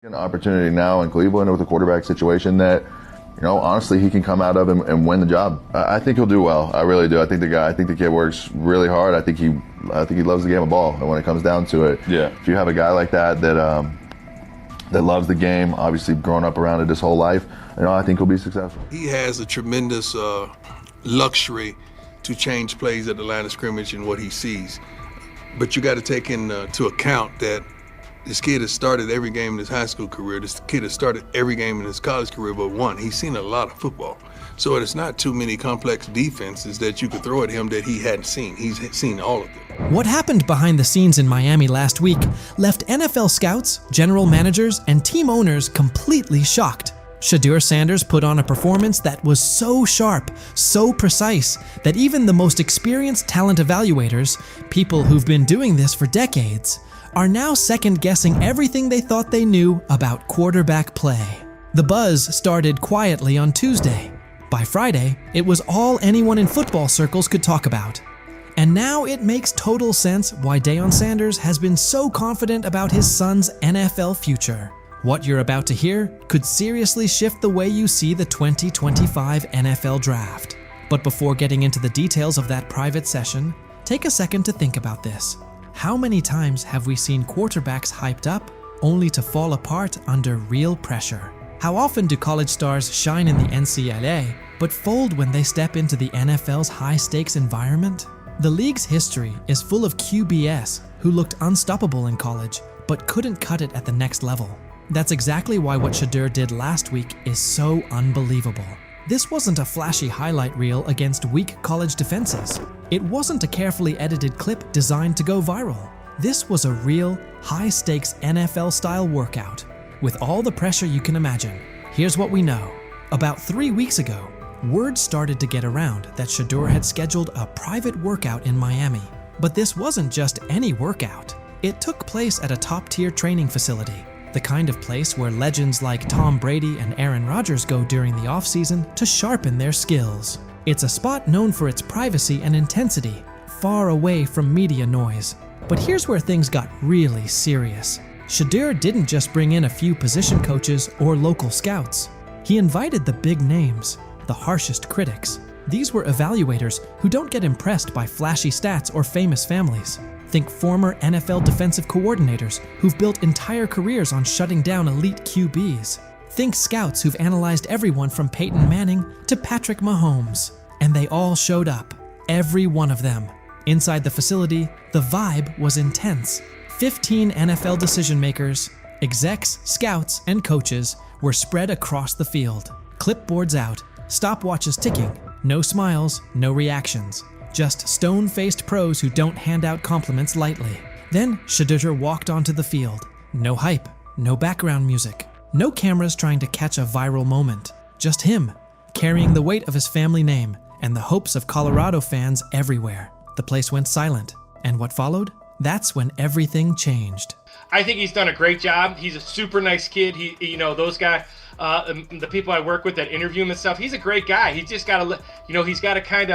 An opportunity now in Cleveland with a quarterback situation that, honestly, he can come out of and win the job. I think he'll do well. I really do. I think the kid works really hard. I think he loves the game of ball. And when it comes down to it, if you have a guy like that loves the game, obviously grown up around it his whole life, I think he'll be successful. He has a tremendous luxury to change plays at the line of scrimmage and what he sees. But you got to take into account that this kid has started every game in his high school career. This kid has started every game in his college career but one. He's seen a lot of football. So it's not too many complex defenses that you could throw at him that he hadn't seen. He's seen all of them. What happened behind the scenes in Miami last week left NFL scouts, general managers, and team owners completely shocked. Shedeur Sanders put on a performance that was so sharp, so precise, that even the most experienced talent evaluators, people who've been doing this for decades, are now second-guessing everything they thought they knew about quarterback play. The buzz started quietly on Tuesday. By Friday, it was all anyone in football circles could talk about. And now it makes total sense why Deion Sanders has been so confident about his son's NFL future. What you're about to hear could seriously shift the way you see the 2025 NFL Draft. But before getting into the details of that private session, take a second to think about this. How many times have we seen quarterbacks hyped up only to fall apart under real pressure? How often do college stars shine in the NCAA but fold when they step into the NFL's high-stakes environment? The league's history is full of QBs who looked unstoppable in college but couldn't cut it at the next level. That's exactly why what Shedeur did last week is so unbelievable. This wasn't a flashy highlight reel against weak college defenses. It wasn't a carefully edited clip designed to go viral. This was a real, high-stakes NFL-style workout, with all the pressure you can imagine. Here's what we know. About 3 weeks ago, word started to get around that Shedeur had scheduled a private workout in Miami. But this wasn't just any workout. It took place at a top-tier training facility, the kind of place where legends like Tom Brady and Aaron Rodgers go during the offseason to sharpen their skills. It's a spot known for its privacy and intensity, far away from media noise. But here's where things got really serious. Shedeur didn't just bring in a few position coaches or local scouts. He invited the big names, the harshest critics. These were evaluators who don't get impressed by flashy stats or famous families. Think former NFL defensive coordinators who've built entire careers on shutting down elite QBs. Think scouts who've analyzed everyone from Peyton Manning to Patrick Mahomes. And they all showed up. Every one of them. Inside the facility, the vibe was intense. 15 NFL decision makers, execs, scouts, and coaches were spread across the field. Clipboards out, stopwatches ticking, no smiles, no reactions. Just stone-faced pros who don't hand out compliments lightly. Then Shedeur walked onto the field. No hype, no background music, no cameras trying to catch a viral moment. Just him, carrying the weight of his family name and the hopes of Colorado fans everywhere. The place went silent. And what followed? That's when everything changed. I think he's done a great job. He's a super nice kid. Those guys, the people I work with that interview him and stuff, he's a great guy. He's just got to, he's got to kind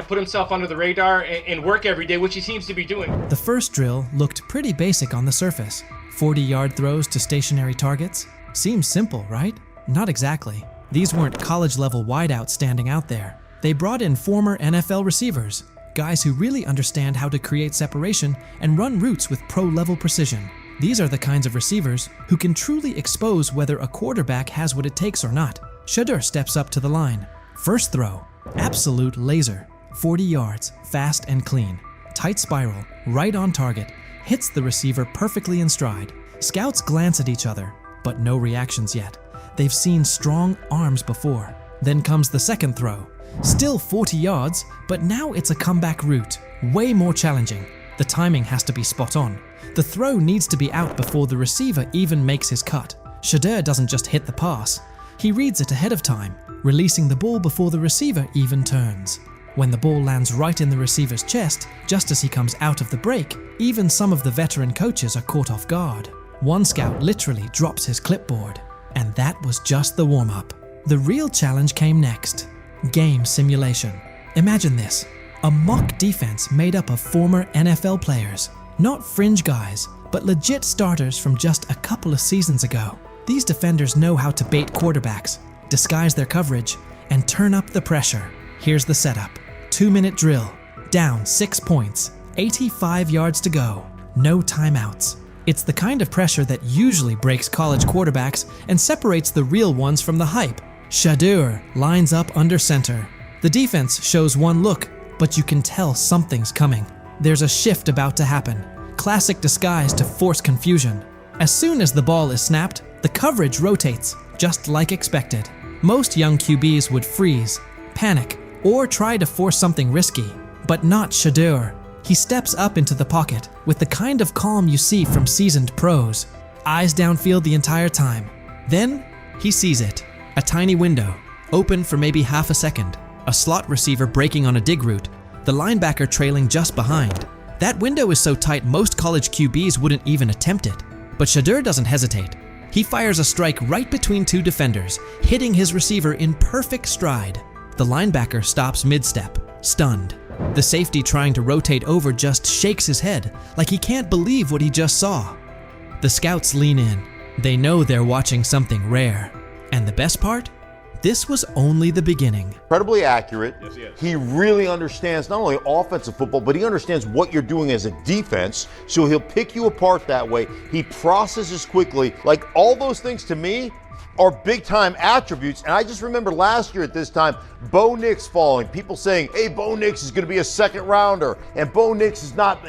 of put himself under the radar and work every day, which he seems to be doing. The first drill looked pretty basic on the surface. 40-yard throws to stationary targets. Seems simple, right? Not exactly. These weren't college-level wideouts standing out there. They brought in former NFL receivers, guys who really understand how to create separation and run routes with pro-level precision. These are the kinds of receivers who can truly expose whether a quarterback has what it takes or not. Shedeur steps up to the line. First throw. Absolute laser. 40 yards, fast and clean. Tight spiral, right on target. Hits the receiver perfectly in stride. Scouts glance at each other, but no reactions yet. They've seen strong arms before. Then comes the second throw. Still 40 yards, but now it's a comeback route. Way more challenging. The timing has to be spot on. The throw needs to be out before the receiver even makes his cut. Shedeur doesn't just hit the pass. He reads it ahead of time, releasing the ball before the receiver even turns. When the ball lands right in the receiver's chest, just as he comes out of the break, even some of the veteran coaches are caught off guard. One scout literally drops his clipboard. And that was just the warm-up. The real challenge came next. Game simulation. Imagine this. A mock defense made up of former NFL players. Not fringe guys, but legit starters from just a couple of seasons ago. These defenders know how to bait quarterbacks, disguise their coverage, and turn up the pressure. Here's the setup. 2-minute drill. Down 6 points. 85 yards to go. No timeouts. It's the kind of pressure that usually breaks college quarterbacks and separates the real ones from the hype. Shedeur lines up under center. The defense shows one look, but you can tell something's coming. There's a shift about to happen. Classic disguise to force confusion. As soon as the ball is snapped, the coverage rotates, just like expected. Most young QBs would freeze, panic, or try to force something risky, but not Shedeur. He steps up into the pocket with the kind of calm you see from seasoned pros. Eyes downfield the entire time. Then, he sees it. A tiny window, open for maybe half a second. A slot receiver breaking on a dig route, the linebacker trailing just behind. That window is so tight most college QBs wouldn't even attempt it. But Shedeur doesn't hesitate. He fires a strike right between two defenders, hitting his receiver in perfect stride. The linebacker stops mid-step, stunned. The safety trying to rotate over just shakes his head, like he can't believe what he just saw. The scouts lean in. They know they're watching something rare. And the best part? This was only the beginning. Incredibly accurate. Yes. He really understands not only offensive football, but he understands what you're doing as a defense, so he'll pick you apart that way. He processes quickly. Like, all those things to me are big-time attributes. And I just remember last year at this time, Bo Nix falling. People saying, hey, Bo Nix is going to be a second-rounder, and Bo Nix is not.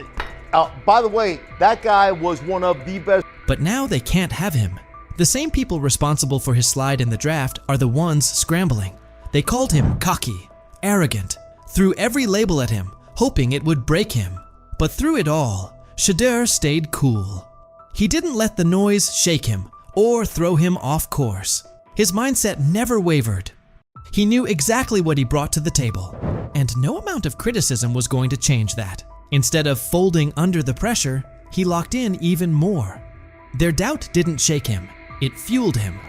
By the way, that guy was one of the best. But now they can't have him. The same people responsible for his slide in the draft are the ones scrambling. They called him cocky, arrogant, threw every label at him, hoping it would break him. But through it all, Shedeur stayed cool. He didn't let the noise shake him or throw him off course. His mindset never wavered. He knew exactly what he brought to the table, and no amount of criticism was going to change that. Instead of folding under the pressure, he locked in even more. Their doubt didn't shake him. It fueled him,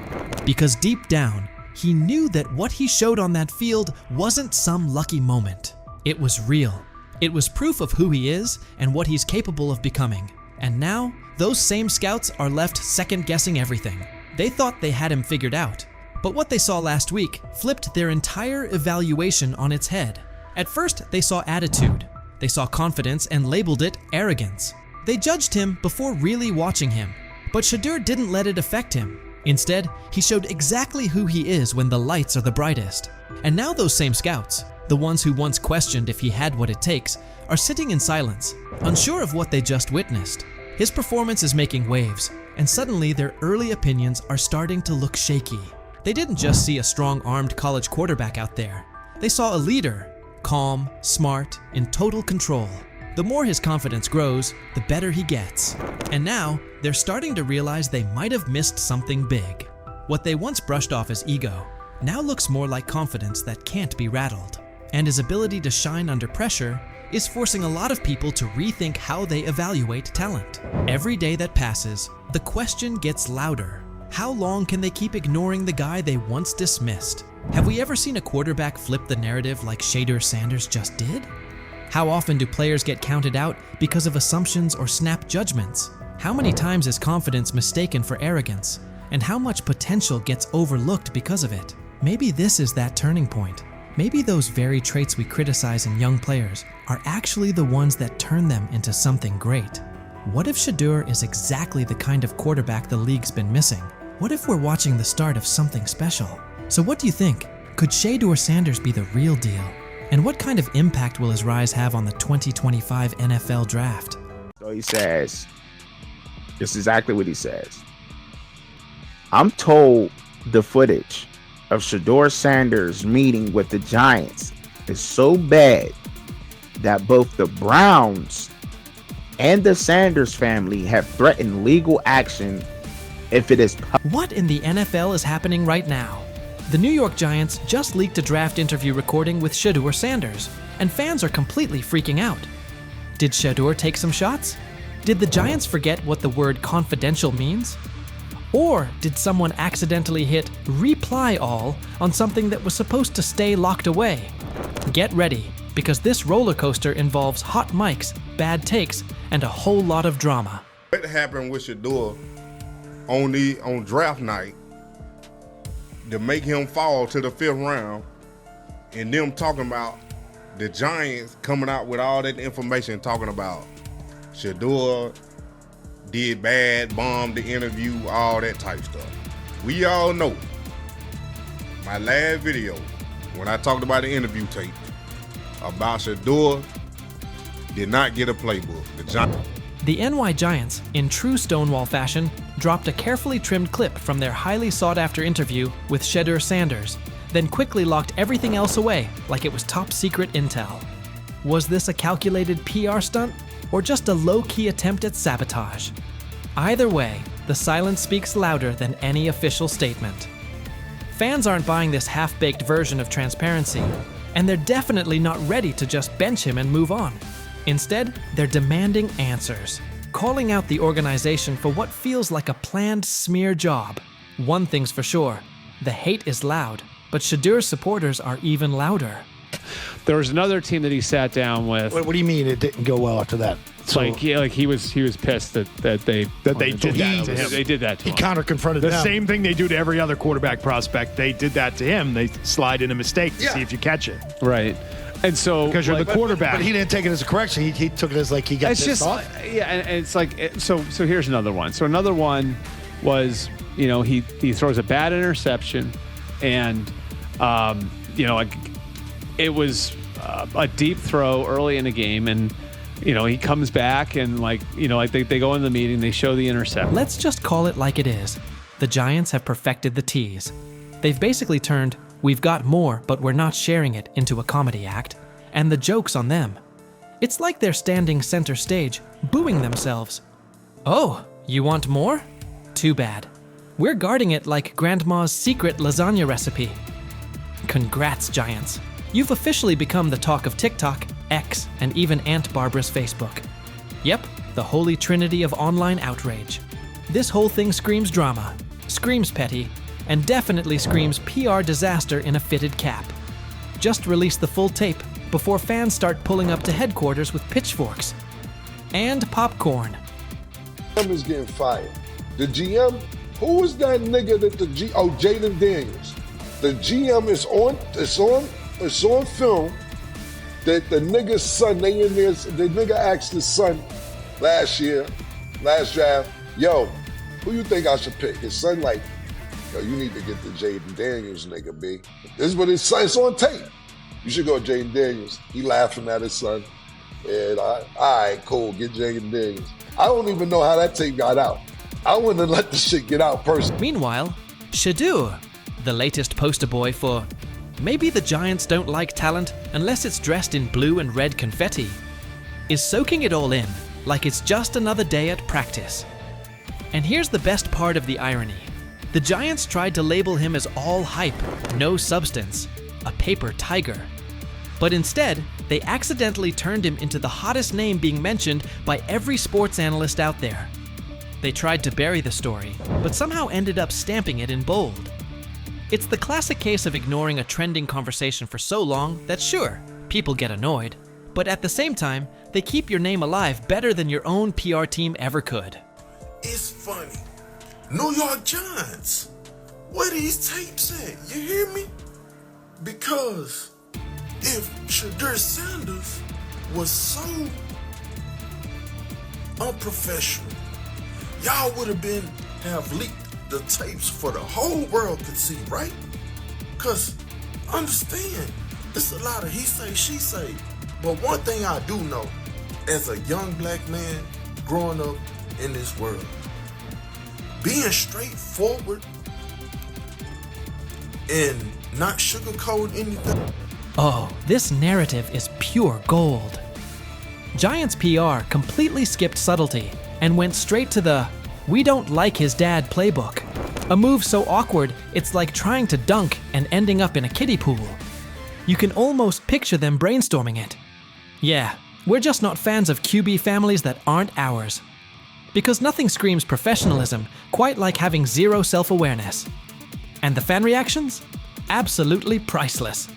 because deep down, he knew that what he showed on that field wasn't some lucky moment. It was real. It was proof of who he is and what he's capable of becoming. And now, those same scouts are left second-guessing everything. They thought they had him figured out. But what they saw last week flipped their entire evaluation on its head. At first, they saw attitude. They saw confidence and labeled it arrogance. They judged him before really watching him. But Shedeur didn't let it affect him. Instead, he showed exactly who he is when the lights are the brightest. And now those same scouts, the ones who once questioned if he had what it takes, are sitting in silence, unsure of what they just witnessed. His performance is making waves, and suddenly their early opinions are starting to look shaky. They didn't just see a strong-armed college quarterback out there. They saw a leader, calm, smart, in total control. The more his confidence grows, the better he gets. And now, they're starting to realize they might have missed something big. What they once brushed off as ego now looks more like confidence that can't be rattled. And his ability to shine under pressure is forcing a lot of people to rethink how they evaluate talent. Every day that passes, the question gets louder. How long can they keep ignoring the guy they once dismissed? Have we ever seen a quarterback flip the narrative like Shedeur Sanders just did? How often do players get counted out because of assumptions or snap judgments? How many times is confidence mistaken for arrogance? And how much potential gets overlooked because of it? Maybe this is that turning point. Maybe those very traits we criticize in young players are actually the ones that turn them into something great. What if Shedeur is exactly the kind of quarterback the league's been missing? What if we're watching the start of something special? So what do you think? Could Shedeur Sanders be the real deal? And what kind of impact will his rise have on the 2025 NFL Draft? So he says, this is exactly what he says. I'm told the footage of Shedeur Sanders meeting with the Giants is so bad that both the Browns and the Sanders family have threatened legal action if it is What in the NFL is happening right now? The New York Giants just leaked a draft interview recording with Shedeur Sanders, and fans are completely freaking out. Did Shedeur take some shots? Did the Giants forget what the word confidential means? Or did someone accidentally hit reply all on something that was supposed to stay locked away? Get ready, because this roller coaster involves hot mics, bad takes, and a whole lot of drama. What happened with Shedeur on draft night to make him fall to the 5th round, and them talking about the Giants coming out with all that information talking about Shedeur did bad, bombed the interview, all that type stuff. We all know my last video when I talked about the interview tape about Shedeur did not get a playbook. The NY Giants, in true Stonewall fashion, dropped a carefully trimmed clip from their highly sought-after interview with Shedeur Sanders, then quickly locked everything else away like it was top-secret intel. Was this a calculated PR stunt, or just a low-key attempt at sabotage? Either way, the silence speaks louder than any official statement. Fans aren't buying this half-baked version of transparency, and they're definitely not ready to just bench him and move on. Instead, they're demanding answers, calling out the organization for what feels like a planned smear job. One thing's for sure, the hate is loud, but Shedeur's supporters are even louder. There was another team that he sat down with. What do you mean it didn't go well after that? So, he was pissed that they did that to him. They did that to him. He counter-confronted them. The same thing they do to every other quarterback prospect. They did that to him. They slide in a mistake to see if you catch it. Right. And so because you're the quarterback. But he didn't take it as a correction. He took it as like he got pissed off. Yeah, and it's like so here's another one. So another one was, he throws a bad interception, and it was a deep throw early in the game, and he comes back and they go in the meeting, they show the interception. Let's just call it like it is. The Giants have perfected the tease. They've basically turned "we've got more, but we're not sharing it" into a comedy act, and the joke's on them. It's like they're standing center stage, booing themselves. Oh, you want more? Too bad. We're guarding it like Grandma's secret lasagna recipe. Congrats, Giants. You've officially become the talk of TikTok, X, and even Aunt Barbara's Facebook. Yep, the holy trinity of online outrage. This whole thing screams drama, screams petty, and definitely screams PR disaster in a fitted cap. Just release the full tape before fans start pulling up to headquarters with pitchforks. And popcorn. GM is getting fired. The GM, who was that nigga that Jaden Daniels. The GM is on film that the nigga's son, the nigga asked his son last draft, yo, who you think I should pick? His son like, yo, you need to get the Jaden Daniels nigga, B. This is what his son, it's on tape. You should go Jaden Daniels. He laughing at his son. And all right, cool, get Jaden Daniels. I don't even know how that tape got out. I wouldn't have let the shit get out personally. Meanwhile, Shedeur, the latest poster boy for maybe the Giants don't like talent unless it's dressed in blue and red confetti, is soaking it all in like it's just another day at practice. And here's the best part of the irony. The Giants tried to label him as all hype, no substance, a paper tiger. But instead, they accidentally turned him into the hottest name being mentioned by every sports analyst out there. They tried to bury the story, but somehow ended up stamping it in bold. It's the classic case of ignoring a trending conversation for so long that sure, people get annoyed, but at the same time, they keep your name alive better than your own PR team ever could. It's funny. New York Giants, where these tapes at? You hear me? Because if Shedeur Sanders was so unprofessional, y'all would have leaked the tapes for the whole world could see, right? Cause understand, it's a lot of he say, she say. But one thing I do know, as a young black man growing up in this world, being straightforward and not sugarcoat anything. Oh, this narrative is pure gold. Giants PR completely skipped subtlety and went straight to the "we don't like his dad" playbook. A move so awkward, it's like trying to dunk and ending up in a kiddie pool. You can almost picture them brainstorming it. Yeah, we're just not fans of QB families that aren't ours. Because nothing screams professionalism quite like having zero self-awareness. And the fan reactions? Absolutely priceless.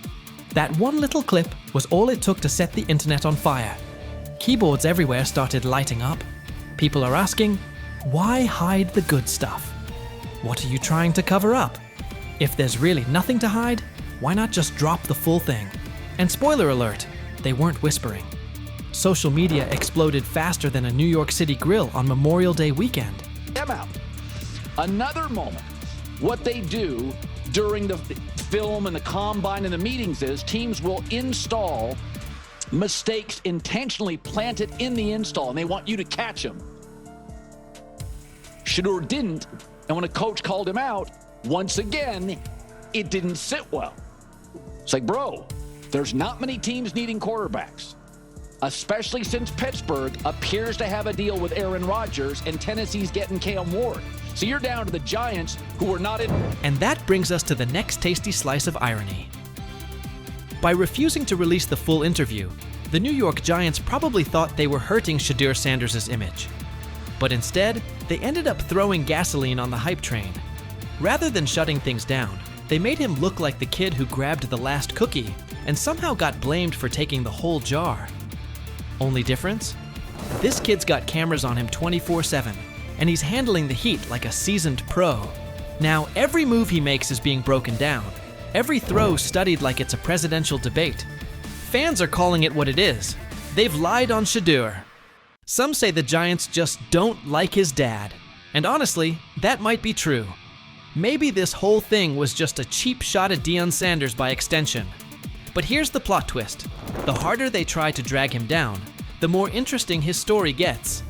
That one little clip was all it took to set the internet on fire. Keyboards everywhere started lighting up. People are asking, Why hide the good stuff? What are you trying to cover up? If there's really nothing to hide, why not just drop the full thing? And spoiler alert, they weren't whispering. Social media exploded faster than a New York City grill on Memorial Day weekend. Them out. Another moment. What they do during the film and the combine and the meetings is teams will install mistakes intentionally planted in the install, and they want you to catch them. Shedeur didn't, and when a coach called him out, once again, it didn't sit well. It's like, bro, there's not many teams needing quarterbacks, especially since Pittsburgh appears to have a deal with Aaron Rodgers and Tennessee's getting Cam Ward. So you're down to the Giants, who are not in. And that brings us to the next tasty slice of irony. By refusing to release the full interview, the New York Giants probably thought they were hurting Shedeur Sanders' image. But instead, they ended up throwing gasoline on the hype train. Rather than shutting things down, they made him look like the kid who grabbed the last cookie and somehow got blamed for taking the whole jar. Only difference? This kid's got cameras on him 24/7, and he's handling the heat like a seasoned pro. Now, every move he makes is being broken down, every throw studied like it's a presidential debate. Fans are calling it what it is. They've lied on Shedeur. Some say the Giants just don't like his dad. And honestly, that might be true. Maybe this whole thing was just a cheap shot at Deion Sanders by extension. But here's the plot twist. The harder they try to drag him down, the more interesting his story gets.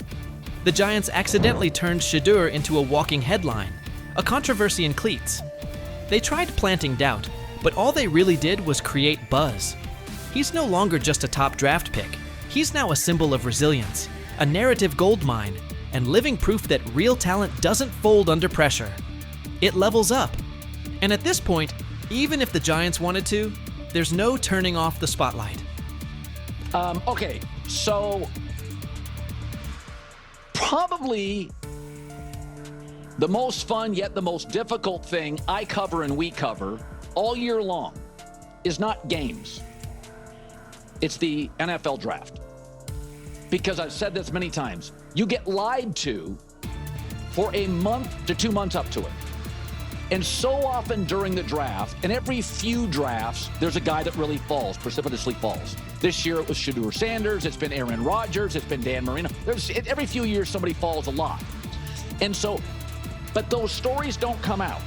The Giants accidentally turned Shedeur into a walking headline, a controversy in cleats. They tried planting doubt, but all they really did was create buzz. He's no longer just a top draft pick. He's now a symbol of resilience, a narrative goldmine, and living proof that real talent doesn't fold under pressure. It levels up. And at this point, even if the Giants wanted to, there's no turning off the spotlight. Okay, so probably the most fun yet the most difficult thing I cover and we cover all year long is not games. It's the NFL draft. Because I've said this many times, you get lied to for a month to 2 months up to it. And so often during the draft, and every few drafts, there's a guy that really falls, precipitously falls. This year it was Shedeur Sanders, it's been Aaron Rodgers, it's been Dan Marino. Every few years somebody falls a lot. And so, but those stories don't come out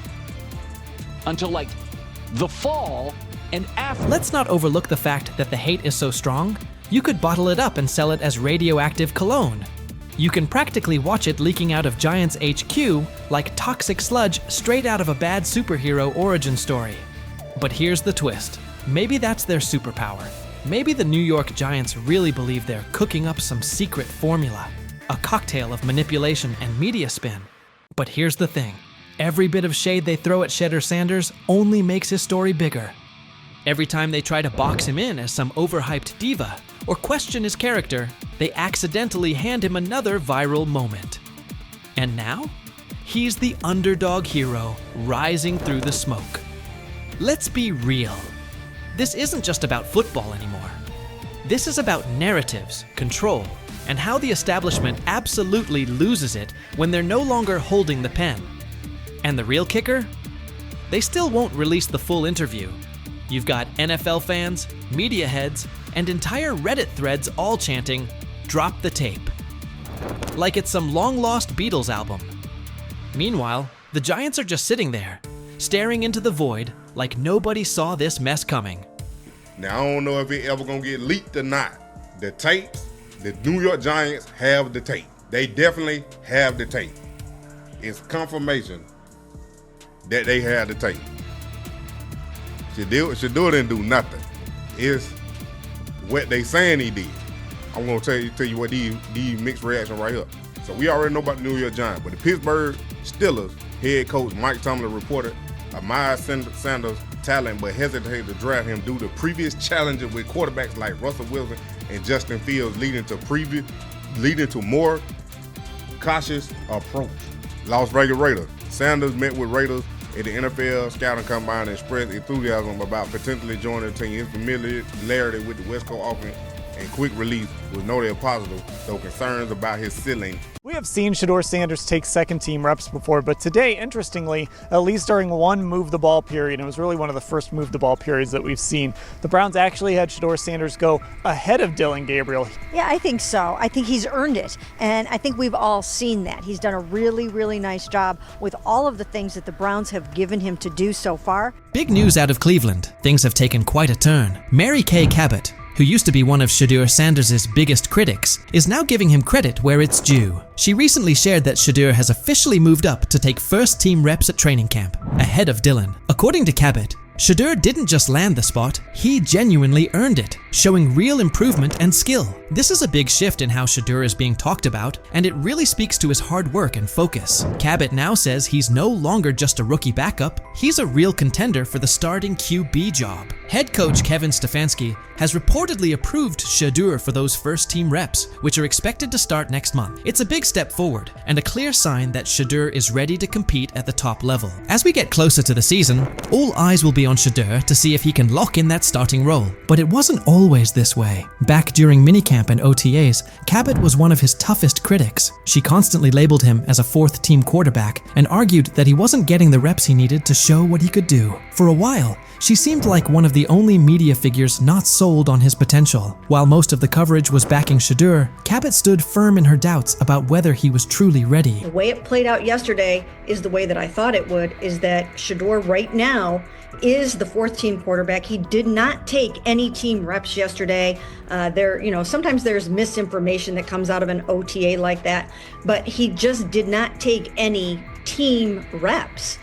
until like the fall and after. Let's not overlook the fact that the hate is so strong, you could bottle it up and sell it as radioactive cologne. You can practically watch it leaking out of Giants HQ like toxic sludge straight out of a bad superhero origin story. But here's the twist. Maybe that's their superpower. Maybe the New York Giants really believe they're cooking up some secret formula, a cocktail of manipulation and media spin. But here's the thing. Every bit of shade they throw at Shedeur Sanders only makes his story bigger. Every time they try to box him in as some overhyped diva or question his character, they accidentally hand him another viral moment. And now, he's the underdog hero rising through the smoke. Let's be real. This isn't just about football anymore. This is about narratives, control, and how the establishment absolutely loses it when they're no longer holding the pen. And the real kicker? They still won't release the full interview. You've got NFL fans, media heads, and entire Reddit threads all chanting, "Drop the tape." Like it's some long-lost Beatles album. Meanwhile, the Giants are just sitting there, staring into the void like nobody saw this mess coming. Now, I don't know if it ever gonna get leaked or not. The tapes, the New York Giants have the tape. They definitely have the tape. It's confirmation that they have the tape. Shedeur didn't do nothing. It's what they saying he did. I'm gonna tell you what these mixed reaction right here. So we already know about the New York Giants, but the Pittsburgh Steelers head coach Mike Tomlin reported Miles Sanders' talent, but hesitated to draft him due to previous challenges with quarterbacks like Russell Wilson and Justin Fields, leading to more cautious approach. Las Vegas Raiders. Sanders met with Raiders at the NFL Scouting Combine and expressed enthusiasm about potentially joining the team. His familiarity with the West Coast offense and quick release was noted positive, though concerns about his ceiling. We have seen Shedeur Sanders take second-team reps before, but today, interestingly, at least during one move-the-ball period, it was really one of the first move-the-ball periods that we've seen, the Browns actually had Shedeur Sanders go ahead of Dillon Gabriel. Yeah, I think so. I think he's earned it, and I think we've all seen that. He's done a really, really nice job with all of the things that the Browns have given him to do so far. Big news out of Cleveland. Things have taken quite a turn. Mary Kay Cabot, who used to be one of Shedeur Sanders' biggest critics, is now giving him credit where it's due. She recently shared that Shedeur has officially moved up to take first-team reps at training camp, ahead of Dillon. According to Cabot, Shedeur didn't just land the spot, he genuinely earned it, showing real improvement and skill. This is a big shift in how Shedeur is being talked about, and it really speaks to his hard work and focus. Cabot now says he's no longer just a rookie backup, he's a real contender for the starting QB job. Head coach Kevin Stefanski has reportedly approved Shedeur for those first-team reps, which are expected to start next month. It's a big step forward, and a clear sign that Shedeur is ready to compete at the top level. As we get closer to the season, all eyes will be on Shedeur to see if he can lock in that starting role. But it wasn't always this way. Back during minicamp and OTAs, Cabot was one of his toughest critics. She constantly labeled him as a fourth-team quarterback and argued that he wasn't getting the reps he needed to show what he could do. For a while, she seemed like one of the only media figures not sold on his potential. While most of the coverage was backing Shedeur, Cabot stood firm in her doubts about whether he was truly ready. The way it played out yesterday is the way that I thought it would, is that Shedeur right now is the fourth-team quarterback. He did not take any team reps yesterday. Sometimes there's misinformation that comes out of an OTA like that, but he just did not take any team reps.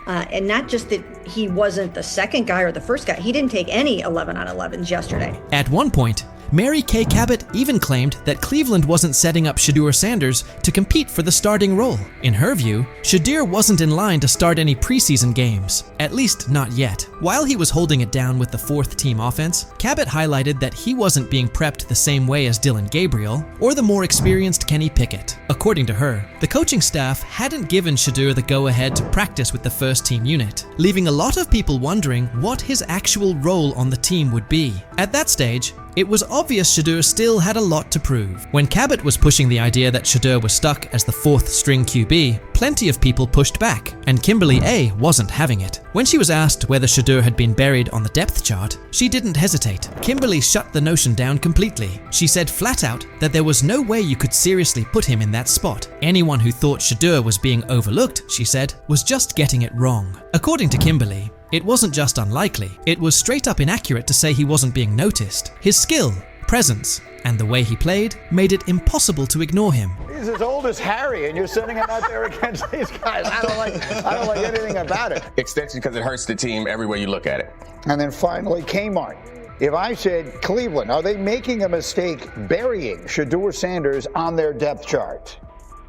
And not just that he wasn't the second guy or the first guy, he didn't take any 11-on-11s yesterday. At one point, Mary Kay Cabot even claimed that Cleveland wasn't setting up Shedeur Sanders to compete for the starting role. In her view, Shedeur wasn't in line to start any preseason games, at least not yet. While he was holding it down with the fourth-team offense, Cabot highlighted that he wasn't being prepped the same way as Dillon Gabriel or the more experienced Kenny Pickett. According to her, the coaching staff hadn't given Shedeur the go-ahead to practice with the first-team unit, leaving a lot of people wondering what his actual role on the team would be. At that stage, it was obvious Shedeur still had a lot to prove. When Cabot was pushing the idea that Shedeur was stuck as the fourth-string QB, plenty of people pushed back, and Kimberly A wasn't having it. When she was asked whether Shedeur had been buried on the depth chart, she didn't hesitate. Kimberly shut the notion down completely. She said flat out that there was no way you could seriously put him in that spot. Anyone who thought Shedeur was being overlooked, she said, was just getting it wrong. According to Kimberly, it wasn't just unlikely, it was straight up inaccurate to say he wasn't being noticed. His skill, presence, and the way he played made it impossible to ignore him. He's as old as Harry, and you're sending him out there against these guys. I don't like anything about it. Extension because it hurts the team every way you look at it. And then finally, Kmart. If I said Cleveland, are they making a mistake burying Shedeur Sanders on their depth chart?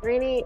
Greeny,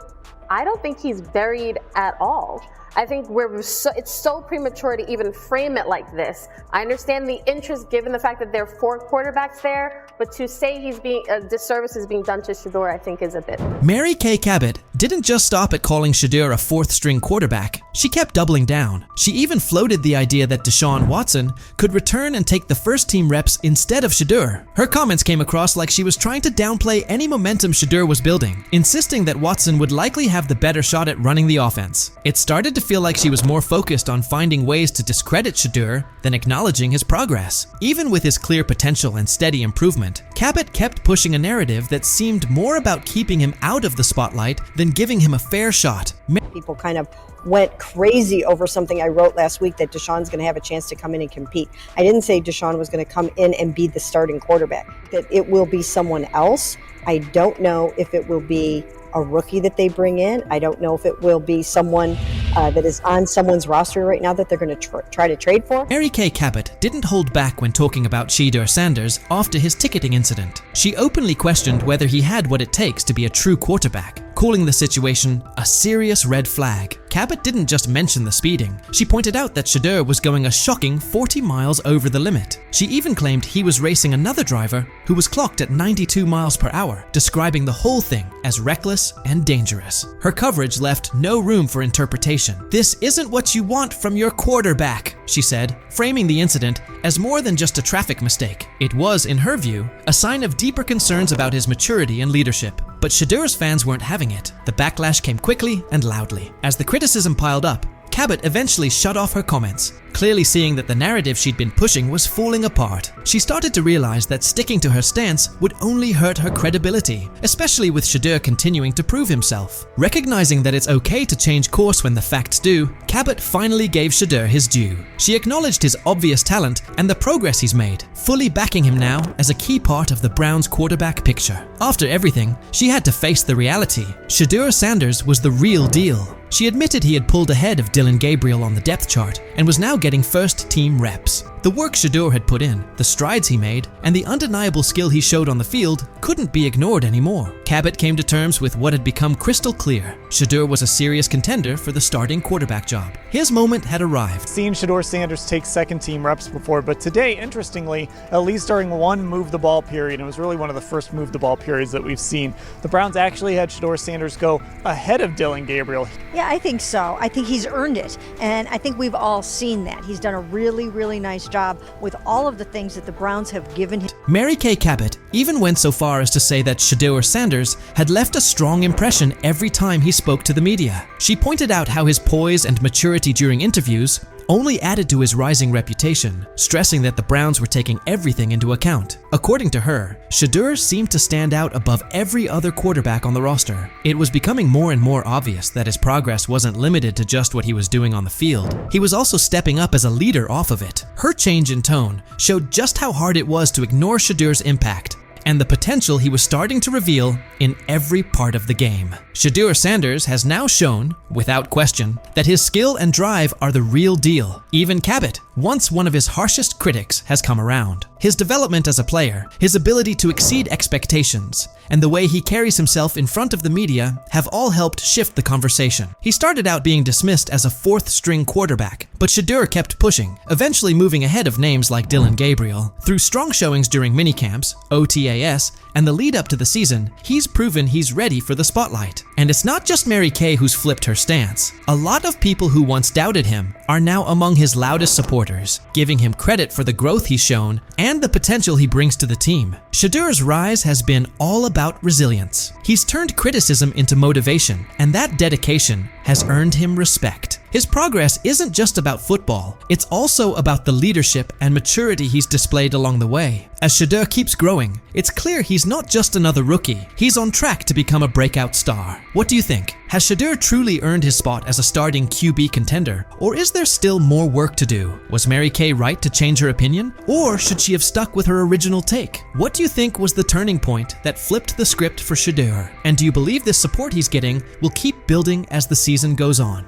I don't think he's buried at all. I think it's so premature to even frame it like this. I understand the interest given the fact that there are 4 quarterbacks there, but to say a disservice is being done to Shedeur, I think is a bit. Mary Kay Cabot didn't just stop at calling Shedeur a fourth-string quarterback. She kept doubling down. She even floated the idea that Deshaun Watson could return and take the first-team reps instead of Shedeur. Her comments came across like she was trying to downplay any momentum Shedeur was building, insisting that Watson would likely have the better shot at running the offense. It started to feel like she was more focused on finding ways to discredit Shedeur than acknowledging his progress. Even with his clear potential and steady improvement, Cabot kept pushing a narrative that seemed more about keeping him out of the spotlight than giving him a fair shot. People kind of went crazy over something I wrote last week, that Deshaun's going to have a chance to come in and compete. I didn't say Deshaun was going to come in and be the starting quarterback, that it will be someone else. I don't know if it will be a rookie that they bring in. I don't know if it will be someone that is on someone's roster right now that they're going to try to trade for. Mary Kay Cabot didn't hold back when talking about Shedeur Sanders after his ticketing incident. She openly questioned whether he had what it takes to be a true quarterback, calling the situation a serious red flag. Cabot didn't just mention the speeding. She pointed out that Shedeur was going a shocking 40 miles over the limit. She even claimed he was racing another driver who was clocked at 92 miles per hour, describing the whole thing as reckless and dangerous. Her coverage left no room for interpretation. "This isn't what you want from your quarterback," she said, framing the incident as more than just a traffic mistake. It was, in her view, a sign of deeper concerns about his maturity and leadership. But Shedeur's fans weren't having it. The backlash came quickly and loudly. As the criticism piled up, Cabot eventually shut off her comments, clearly seeing that the narrative she'd been pushing was falling apart. She started to realize that sticking to her stance would only hurt her credibility, especially with Shedeur continuing to prove himself. Recognizing that it's okay to change course when the facts do, Cabot finally gave Shedeur his due. She acknowledged his obvious talent and the progress he's made, fully backing him now as a key part of the Browns' quarterback picture. After everything, she had to face the reality. Shedeur Sanders was the real deal. She admitted he had pulled ahead of Dillon Gabriel on the depth chart and was now getting first-team reps. The work Shedeur had put in, the strides he made, and the undeniable skill he showed on the field couldn't be ignored anymore. Cabot came to terms with what had become crystal clear. Shedeur was a serious contender for the starting quarterback job. His moment had arrived. Seen Shedeur Sanders take second-team reps before, but today, interestingly, at least during one move-the-ball period, it was really one of the first move-the-ball periods that we've seen, the Browns actually had Shedeur Sanders go ahead of Dillon Gabriel. Yeah, I think so. I think he's earned it, and I think we've all seen that. He's done a really, really nice job with all of the things that the Browns have given him. Mary Kay Cabot even went so far as to say that Shedeur Sanders had left a strong impression every time he spoke to the media. She pointed out how his poise and maturity during interviews only added to his rising reputation, stressing that the Browns were taking everything into account. According to her, Shedeur seemed to stand out above every other quarterback on the roster. It was becoming more and more obvious that his progress wasn't limited to just what he was doing on the field. He was also stepping up as a leader off of it. Her change in tone showed just how hard it was to ignore Shedeur's impact and the potential he was starting to reveal in every part of the game. Shedeur Sanders has now shown, without question, that his skill and drive are the real deal. Even Cabot, once one of his harshest critics, has come around. His development as a player, his ability to exceed expectations, and the way he carries himself in front of the media have all helped shift the conversation. He started out being dismissed as a fourth-string quarterback, but Shedeur kept pushing, eventually moving ahead of names like Dillon Gabriel. Through strong showings during minicamps, OTAS, and the lead up to the season, he's proven he's ready for the spotlight. And it's not just Mary Kay who's flipped her stance. A lot of people who once doubted him are now among his loudest supporters, giving him credit for the growth he's shown and the potential he brings to the team. Shedeur's rise has been all about resilience. He's turned criticism into motivation, and that dedication has earned him respect. His progress isn't just about football, it's also about the leadership and maturity he's displayed along the way. As Shedeur keeps growing, it's clear he's not just another rookie, he's on track to become a breakout star. What do you think? Has Shedeur truly earned his spot as a starting QB contender, or is there still more work to do? Was Mary Kay right to change her opinion, or should she have stuck with her original take? What do you think was the turning point that flipped the script for Shedeur? And do you believe this support he's getting will keep building as the season goes on?